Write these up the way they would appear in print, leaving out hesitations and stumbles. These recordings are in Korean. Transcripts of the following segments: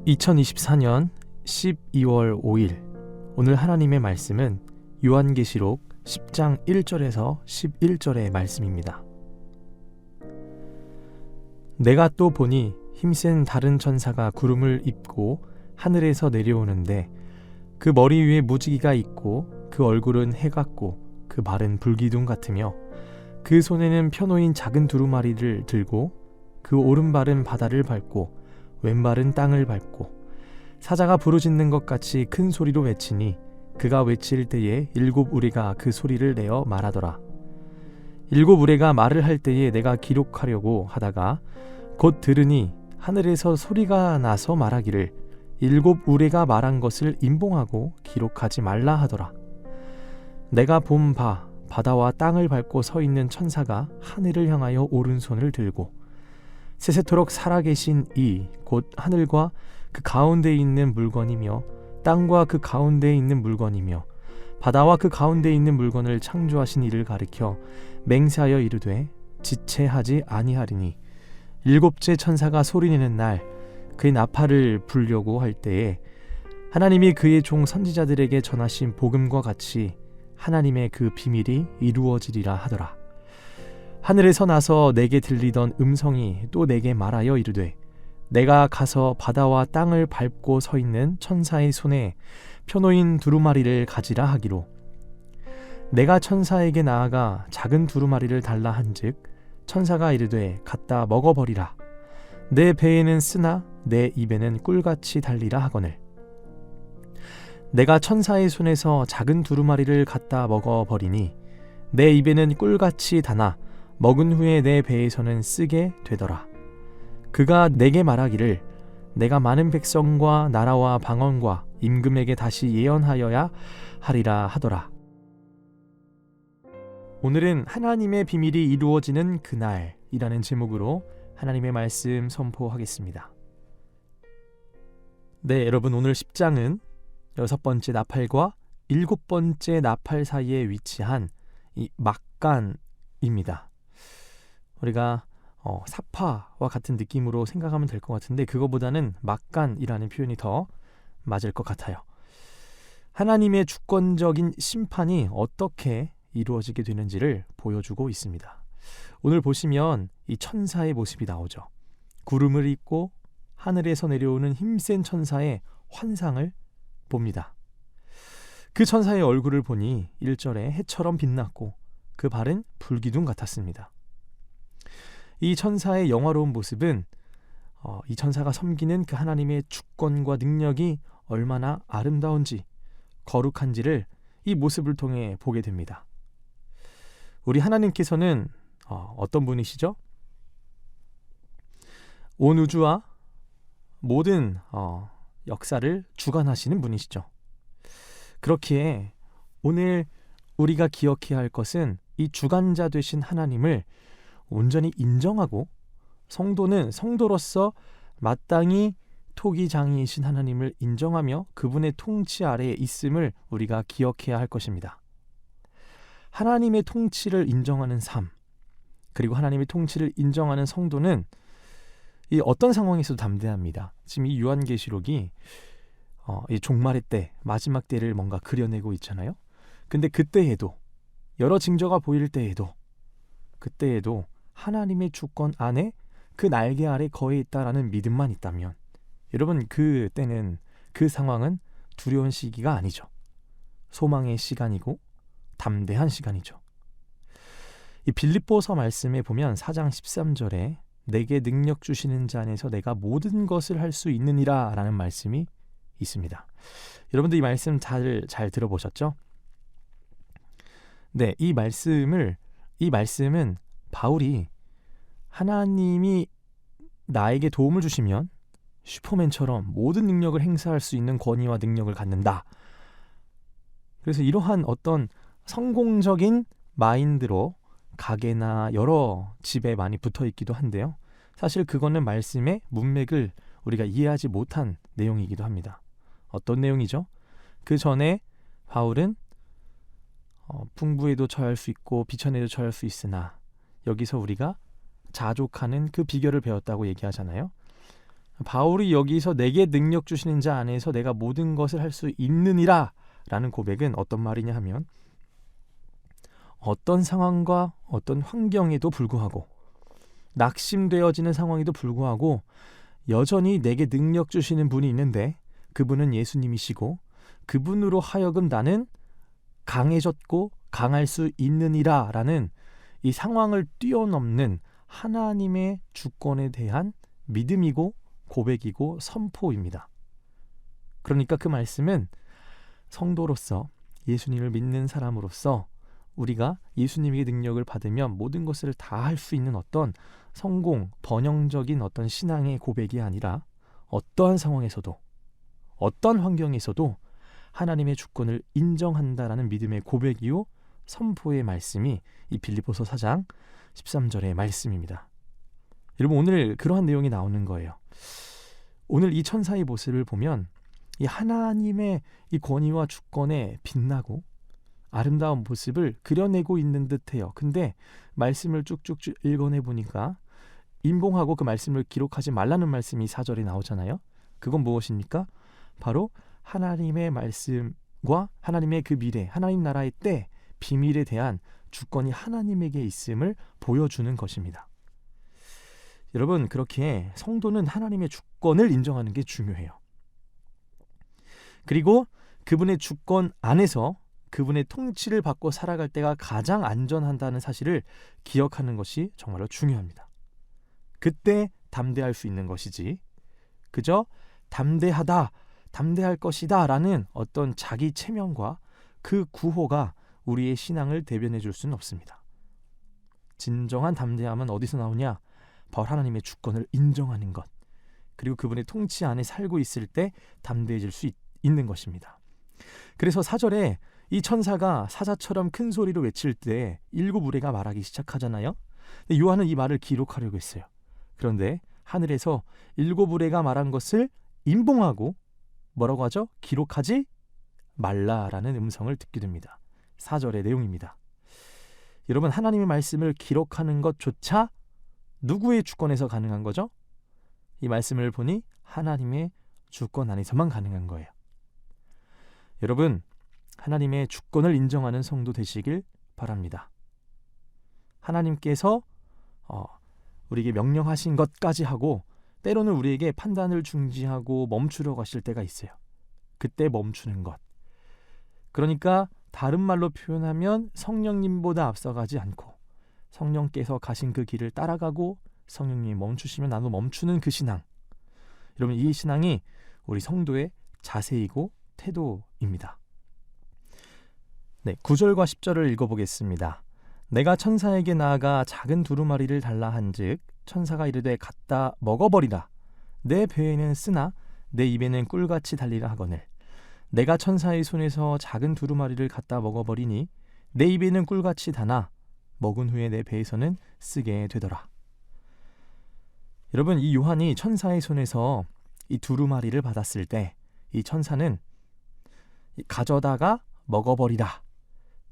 2024년 12월 5일 오늘 하나님의 말씀은 요한계시록 10장 1절에서 11절의 말씀입니다. 내가 또 보니 힘센 다른 천사가 구름을 입고 하늘에서 내려오는데 그 머리 위에 무지개가 있고 그 얼굴은 해 같고 그 발은 불기둥 같으며 그 손에는 펴놓인 작은 두루마리를 들고 그 오른발은 바다를 밟고 왼발은 땅을 밟고 사자가 부르짖는 것 같이 큰 소리로 외치니 그가 외칠 때에 7 우레가 그 소리를 내어 말하더라. 7 우레가 말을 할 때에 내가 기록하려고 하다가 곧 들으니 하늘에서 소리가 나서 말하기를 7 우레가 말한 것을 임봉하고 기록하지 말라 하더라. 내가 본 바 바다와 땅을 밟고 서 있는 천사가 하늘을 향하여 오른손을 들고 세세토록 살아계신 이 곧 하늘과 그 가운데에 있는 물건이며 땅과 그 가운데에 있는 물건이며 바다와 그 가운데에 있는 물건을 창조하신 이를 가리켜 맹세하여 이르되 지체하지 아니하리니 7째 천사가 소리내는 날 그의 나팔을 불려고 할 때에 하나님이 그의 종 선지자들에게 전하신 복음과 같이 하나님의 그 비밀이 이루어지리라 하더라. 하늘에서 나서 내게 들리던 음성이 또 내게 말하여 이르되 내가 가서 바다와 땅을 밟고 서 있는 천사의 손에 펴놓인 두루마리를 가지라 하기로 내가 천사에게 나아가 작은 두루마리를 달라 한즉 천사가 이르되 갖다 먹어버리라. 내 배에는 쓰나 내 입에는 꿀같이 달리라 하거늘 내가 천사의 손에서 작은 두루마리를 갖다 먹어버리니 내 입에는 꿀같이 다나 먹은 후에 내 배에서는 쓰게 되더라. 그가 내게 말하기를 내가 많은 백성과 나라와 방언과 임금에게 다시 예언하여야 하리라 하더라. 오늘은 하나님의 비밀이 이루어지는 그날이라는 제목으로 하나님의 말씀 선포하겠습니다. 네, 여러분, 오늘 10장은 6번째 나팔과 7번째 나팔 사이에 위치한 이 막간입니다. 우리가 사파와 같은 느낌으로 생각하면 될 것 같은데 그거보다는 막간이라는 표현이 더 맞을 것 같아요. 하나님의 주권적인 심판이 어떻게 이루어지게 되는지를 보여주고 있습니다. 오늘 보시면 이 천사의 모습이 나오죠. 구름을 입고 하늘에서 내려오는 힘센 천사의 환상을 봅니다. 그 천사의 얼굴을 보니 1절에 해처럼 빛났고 그 발은 불기둥 같았습니다. 이 천사의 영화로운 모습은 이 천사가 섬기는 그 하나님의 주권과 능력이 얼마나 아름다운지 거룩한지를 이 모습을 통해 보게 됩니다. 우리 하나님께서는 어떤 분이시죠? 온 우주와 모든 역사를 주관하시는 분이시죠. 그렇기에 오늘 우리가 기억해야 할 것은 이 주관자 되신 하나님을 온전히 인정하고 성도는 성도로서 마땅히 토기장이이신 하나님을 인정하며 그분의 통치 아래에 있음을 우리가 기억해야 할 것입니다. 하나님의 통치를 인정하는 삶, 그리고 하나님의 통치를 인정하는 성도는 이 어떤 상황에서도 담대합니다. 지금 이 요한계시록이 이 종말의 때, 마지막 때를 뭔가 그려내고 있잖아요. 근데 그때에도, 여러 징조가 보일 때에도, 그때에도 하나님의 주권 안에 그 날개 아래 거해 있다라는 믿음만 있다면 여러분, 그 때는, 그 상황은 두려운 시기가 아니죠. 소망의 시간이고 담대한 시간이죠. 이 빌립보서 말씀에 보면 4장 13절에 내게 능력 주시는 자 안에서 내가 모든 것을 할 수 있느니라 라는 말씀이 있습니다. 여러분들 이 말씀 잘 들어보셨죠? 네, 이 말씀은 바울이 하나님이 나에게 도움을 주시면 슈퍼맨처럼 모든 능력을 행사할 수 있는 권위와 능력을 갖는다. 그래서 이러한 어떤 성공적인 마인드로 가게나 여러 집에 많이 붙어 있기도 한데요. 사실 그거는 말씀의 문맥을 우리가 이해하지 못한 내용이기도 합니다. 어떤 내용이죠? 그 전에 바울은 풍부에도 처할 수 있고 비천에도 처할 수 있으나 여기서 우리가 자족하는 그 비결을 배웠다고 얘기하잖아요. 바울이 여기서 내게 능력 주시는 자 안에서 내가 모든 것을 할 수 있느니라 라는 고백은 어떤 말이냐 하면, 어떤 상황과 어떤 환경에도 불구하고, 낙심되어지는 상황에도 불구하고 여전히 내게 능력 주시는 분이 있는데, 그분은 예수님이시고 그분으로 하여금 나는 강해졌고 강할 수 있느니라 라는 이 상황을 뛰어넘는 하나님의 주권에 대한 믿음이고 고백이고 선포입니다. 그러니까 그 말씀은 성도로서, 예수님을 믿는 사람으로서 우리가 예수님의 능력을 받으면 모든 것을 다 할 수 있는 어떤 성공, 번영적인 어떤 신앙의 고백이 아니라, 어떠한 상황에서도 어떤 환경에서도 하나님의 주권을 인정한다라는 믿음의 고백이요 선포의 말씀이 이 빌립보서 4장 13절의 말씀입니다. 여러분, 오늘 그러한 내용이 나오는 거예요. 오늘 이 천사의 모습을 보면 이 하나님의 이 권위와 주권에 빛나고 아름다운 모습을 그려내고 있는 듯해요. 근데 말씀을 쭉쭉쭉 읽어내 보니까 임봉하고 그 말씀을 기록하지 말라는 말씀이 4절에 나오잖아요. 그건 무엇입니까? 바로 하나님의 말씀과 하나님의 그 미래, 하나님 나라의 때, 비밀에 대한 주권이 하나님에게 있음을 보여주는 것입니다. 여러분, 그렇게 성도는 하나님의 주권을 인정하는 게 중요해요. 그리고 그분의 주권 안에서 그분의 통치를 받고 살아갈 때가 가장 안전한다는 사실을 기억하는 것이 정말로 중요합니다. 그때 담대할 수 있는 것이지, 그저 담대할 것이다 라는 어떤 자기 체면과 그 구호가 우리의 신앙을 대변해 줄 수는 없습니다. 진정한 담대함은 어디서 나오냐? 바로 하나님의 주권을 인정하는 것, 그리고 그분의 통치 안에 살고 있을 때 담대해질 수 있는 것입니다. 그래서 4절에 이 천사가 사자처럼 큰 소리로 외칠 때 7 무리가 말하기 시작하잖아요. 근데 요한은 이 말을 기록하려고 했어요. 그런데 하늘에서 7 무리가 말한 것을 임봉하고 뭐라고 하죠? 기록하지 말라라는 음성을 듣게 됩니다. 4절의 내용입니다. 여러분, 하나님의 말씀을 기록하는 것조차 누구의 주권에서 가능한 거죠? 이 말씀을 보니 하나님의 주권 안에서만 가능한 거예요. 여러분, 하나님의 주권을 인정하는 성도 되시길 바랍니다. 하나님께서 우리에게 명령하신 것까지 하고 때로는 우리에게 판단을 중지하고 멈추려고 하실 때가 있어요. 그때 멈추는 것. 그러니까 다른 말로 표현하면 성령님보다 앞서가지 않고 성령께서 가신 그 길을 따라가고 성령님이 멈추시면 나도 멈추는 그 신앙. 여러분, 이 신앙이 우리 성도의 자세이고 태도입니다. 네, 9절과 10절을 읽어보겠습니다. 내가 천사에게 나아가 작은 두루마리를 달라 한즉 천사가 이르되 갖다 먹어버리라. 내 배에는 쓰나 내 입에는 꿀같이 달리라 하거늘 내가 천사의 손에서 작은 두루마리를 갖다 먹어버리니 내 입에는 꿀같이 다나 먹은 후에 내 배에서는 쓰게 되더라. 여러분, 이 요한이 천사의 손에서 이 두루마리를 받았을 때 이 천사는 가져다가 먹어버리라.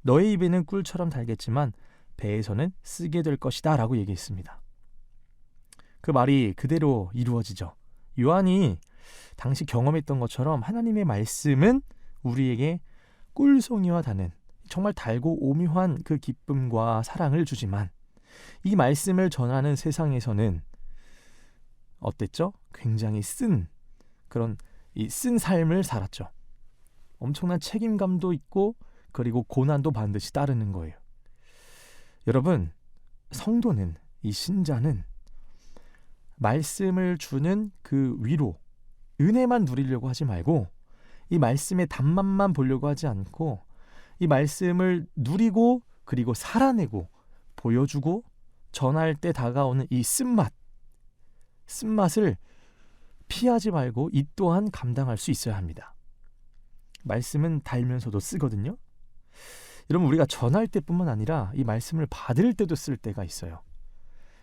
너의 입에는 꿀처럼 달겠지만 배에서는 쓰게 될 것이다 라고 얘기했습니다. 그 말이 그대로 이루어지죠. 요한이 당시 경험했던 것처럼 하나님의 말씀은 우리에게 꿀송이와 다는 정말 달고 오묘한 그 기쁨과 사랑을 주지만 이 말씀을 전하는 세상에서는 어땠죠? 굉장히 쓴 그런 쓴 삶을 살았죠. 엄청난 책임감도 있고 그리고 고난도 반드시 따르는 거예요. 여러분, 성도는, 이 신자는 말씀을 주는 그 위로, 은혜만 누리려고 하지 말고 이 말씀의 단맛만 보려고 하지 않고 이 말씀을 누리고 그리고 살아내고 보여주고 전할 때 다가오는 이 쓴맛을 피하지 말고 이 또한 감당할 수 있어야 합니다. 말씀은 달면서도 쓰거든요. 여러분, 우리가 전할 때뿐만 아니라 이 말씀을 받을 때도 쓸 때가 있어요.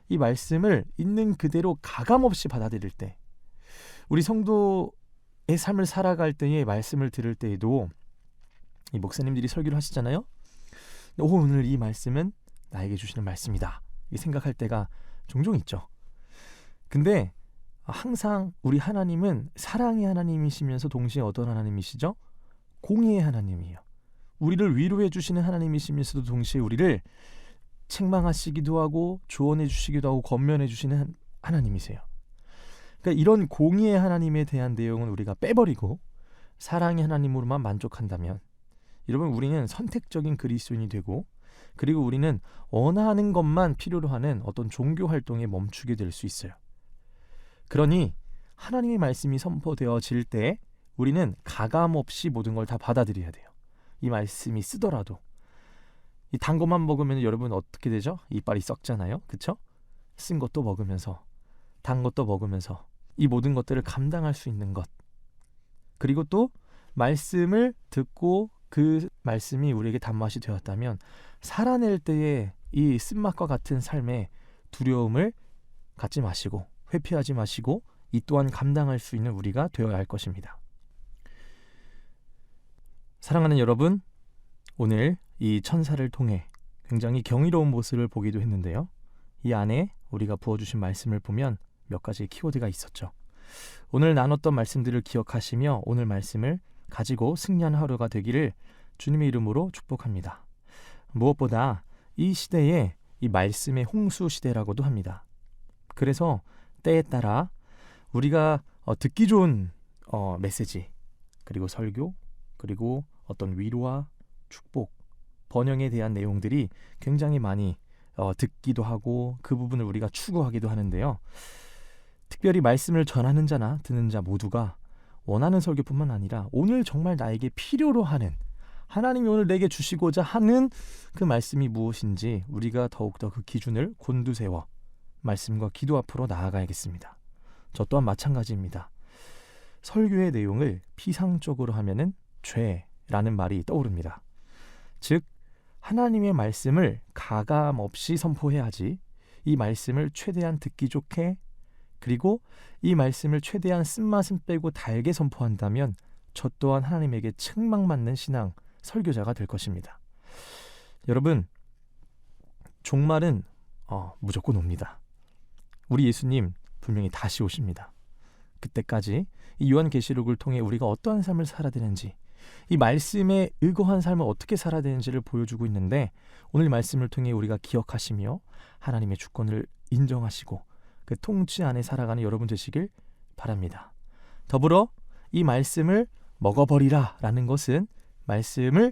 이 말씀을 있는 그대로 가감없이 받아들일 때, 우리 성도의 삶을 살아갈 때에 말씀을 들을 때에도 이 목사님들이 설교를 하시잖아요. 오늘 이 말씀은 나에게 주시는 말씀이다, 이 생각할 때가 종종 있죠. 근데 항상 우리 하나님은 사랑의 하나님이시면서 동시에 어떤 하나님이시죠? 공의의 하나님이에요. 우리를 위로해 주시는 하나님이시면서도 동시에 우리를 책망하시기도 하고 조언해 주시기도 하고 권면해 주시는 하나님이세요. 그러니까 이런 공의의 하나님에 대한 내용은 우리가 빼버리고 사랑의 하나님으로만 만족한다면 여러분, 우리는 선택적인 그리스도인이 되고, 그리고 우리는 원하는 것만 필요로 하는 어떤 종교 활동에 멈추게 될 수 있어요. 그러니 하나님의 말씀이 선포되어질 때 우리는 가감 없이 모든 걸 다 받아들여야 돼요. 이 말씀이 쓰더라도. 이 단 것만 먹으면 여러분 어떻게 되죠? 이빨이 썩잖아요. 그쵸? 쓴 것도 먹으면서, 단 것도 먹으면서 이 모든 것들을 감당할 수 있는 것, 그리고 또 말씀을 듣고 그 말씀이 우리에게 단맛이 되었다면 살아낼 때의 이 쓴맛과 같은 삶의 두려움을 갖지 마시고 회피하지 마시고 이 또한 감당할 수 있는 우리가 되어야 할 것입니다. 사랑하는 여러분, 오늘 이 천사를 통해 굉장히 경이로운 모습을 보기도 했는데요. 이 안에 우리가 부어주신 말씀을 보면 몇 가지 키워드가 있었죠. 오늘 나눴던 말씀들을 기억하시며 오늘 말씀을 가지고 승리하는 하루가 되기를 주님의 이름으로 축복합니다. 무엇보다 이 시대에 이 말씀의 홍수 시대라고도 합니다. 그래서 때에 따라 우리가 듣기 좋은 메시지, 그리고 설교, 그리고 어떤 위로와 축복, 번영에 대한 내용들이 굉장히 많이 듣기도 하고 그 부분을 우리가 추구하기도 하는데요. 특별히 말씀을 전하는 자나 듣는 자 모두가 원하는 설교뿐만 아니라 오늘 정말 나에게 필요로 하는, 하나님이 오늘 내게 주시고자 하는 그 말씀이 무엇인지 우리가 더욱더 그 기준을 곤두세워 말씀과 기도 앞으로 나아가야겠습니다. 저 또한 마찬가지입니다. 설교의 내용을 피상적으로 하면은 죄라는 말이 떠오릅니다. 즉 하나님의 말씀을 가감 없이 선포해야지, 이 말씀을 최대한 듣기 좋게, 그리고 이 말씀을 최대한 쓴맛은 빼고 달게 선포한다면 저 또한 하나님에게 책망받는 신앙 설교자가 될 것입니다. 여러분, 종말은 무조건 옵니다. 우리 예수님 분명히 다시 오십니다. 그때까지 이 요한계시록을 통해 우리가 어떠한 삶을 살아야 되는지, 이 말씀에 의거한 삶을 어떻게 살아야 되는지를 보여주고 있는데, 오늘 말씀을 통해 우리가 기억하시며 하나님의 주권을 인정하시고 그 통치 안에 살아가는 여러분 되시길 바랍니다. 더불어 이 말씀을 먹어버리라 라는 것은 말씀을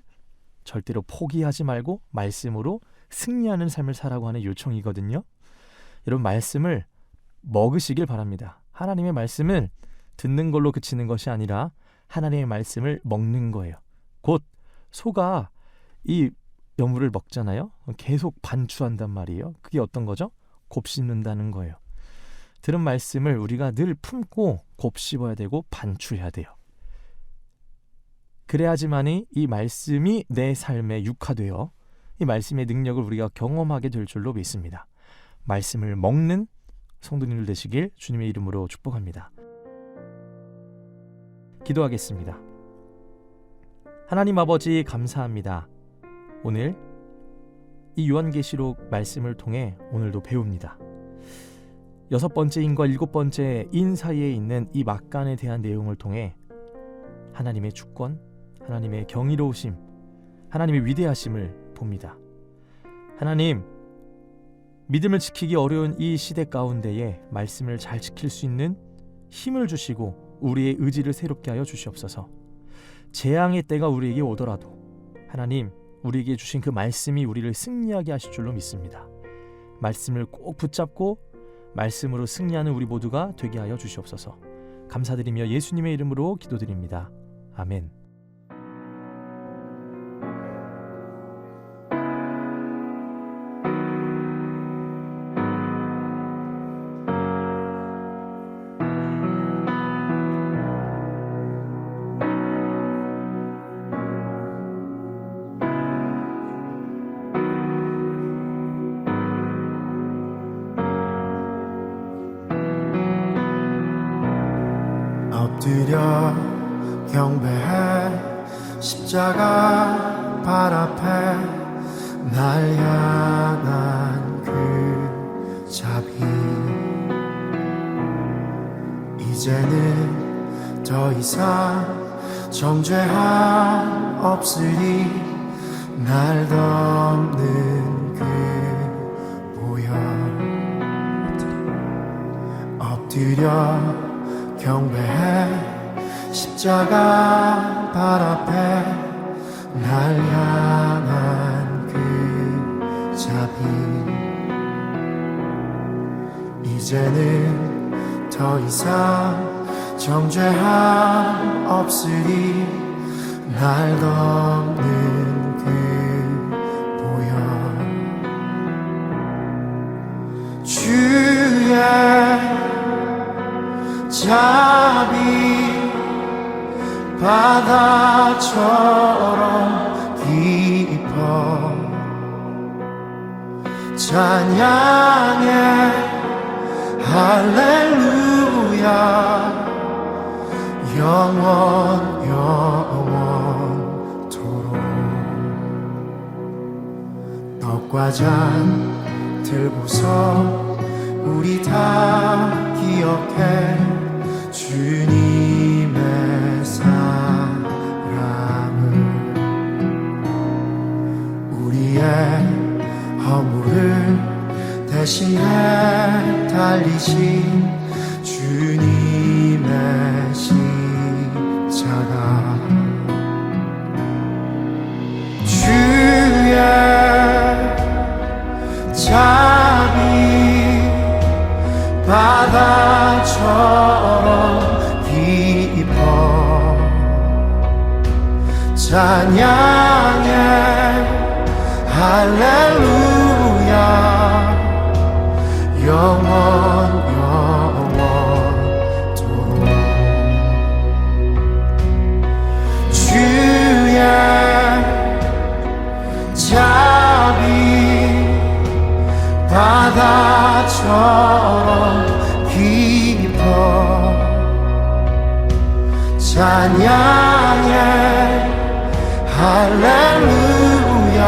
절대로 포기하지 말고 말씀으로 승리하는 삶을 살아가고 하는 요청이거든요. 여러분, 말씀을 먹으시길 바랍니다. 하나님의 말씀은 듣는 걸로 그치는 것이 아니라 하나님의 말씀을 먹는 거예요. 곧 소가 이 여물을 먹잖아요. 계속 반추한단 말이에요. 그게 어떤 거죠? 곱씹는다는 거예요. 들은 말씀을 우리가 늘 품고 곱씹어야 되고 반추해야 돼요. 그래야지만이 이 말씀이 내 삶에 육화되어 이 말씀의 능력을 우리가 경험하게 될 줄로 믿습니다. 말씀을 먹는 성도님들 되시길 주님의 이름으로 축복합니다. 기도하겠습니다. 하나님 아버지, 감사합니다. 오늘 이 요한계시록 말씀을 통해 오늘도 배웁니다. 6번째 인과 7번째 인 사이에 있는 이 막간에 대한 내용을 통해 하나님의 주권, 하나님의 경이로우심, 하나님의 위대하심을 봅니다. 하나님, 믿음을 지키기 어려운 이 시대 가운데에 말씀을 잘 지킬 수 있는 힘을 주시고 우리의 의지를 새롭게 하여 주시옵소서. 재앙의 때가 우리에게 오더라도 하나님, 우리에게 주신 그 말씀이 우리를 승리하게 하실 줄로 믿습니다. 말씀을 꼭 붙잡고 말씀으로 승리하는 우리 모두가 되게 하여 주시옵소서. 감사드리며 예수님의 이름으로 기도드립니다. 아멘. 엎드려 경배해 십자가 발 앞에 날 향한 그 자비, 이제는 더 이상 정죄함 없으리 날 덮는 그 보혈 엎드려 경배해 십자가 발 앞에 날 향한 그 자비 이제는 더 이상 정죄함 없으리 날 덮는 그 보혈 주의 자비 바다처럼 깊어 찬양해 할렐루야 영원토록 떡과 잔 들고서 우리 다 기억해 주님의 사랑을 우리의 허물을 대신해 달리신 주님의 십자가 주의 자비 바다처럼 깊어 찬양해 할렐루야 영원토록 주의 자비 바다처럼 깊어 찬양해 할렐루야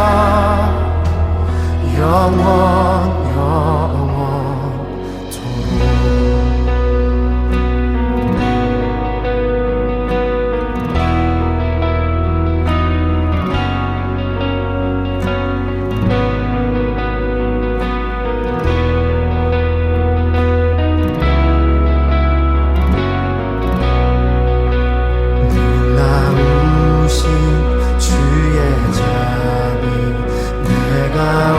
영원토록 주의 자비 내가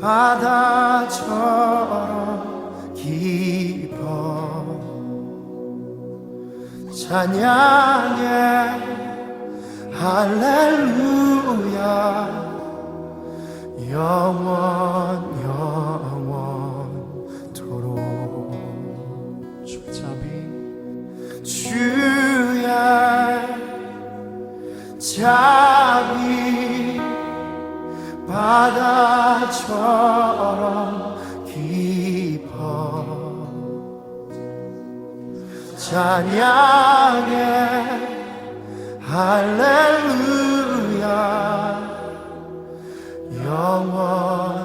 바다처럼 깊어 찬양해 할렐루야 영원토록 주의 자비 바다처럼 깊어 찬양해 할렐루야 영원